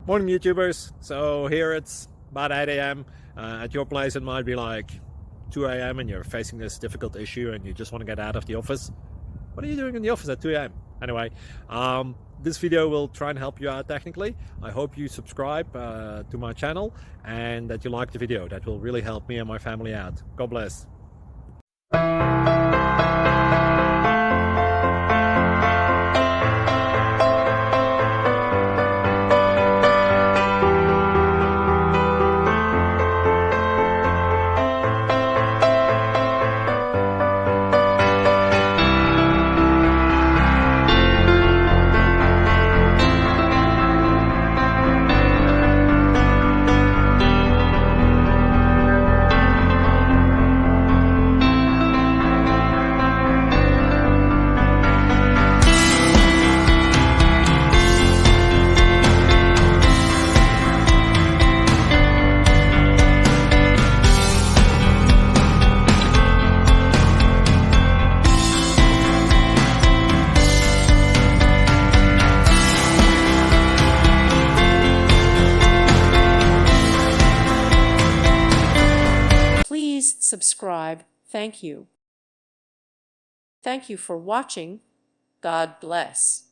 Morning, YouTubers. So here it's about 8 a.m. At your place, it might be like 2 a.m. and you're facing this difficult issue and you just want to get out of the office. What are you doing in the office at 2 a.m.? Anyway, this video will try and help you out technically. I hope you subscribe to my channel and that you like the video. That will really help me and my family out. God bless. Please subscribe. Thank you. Thank you for watching. God bless.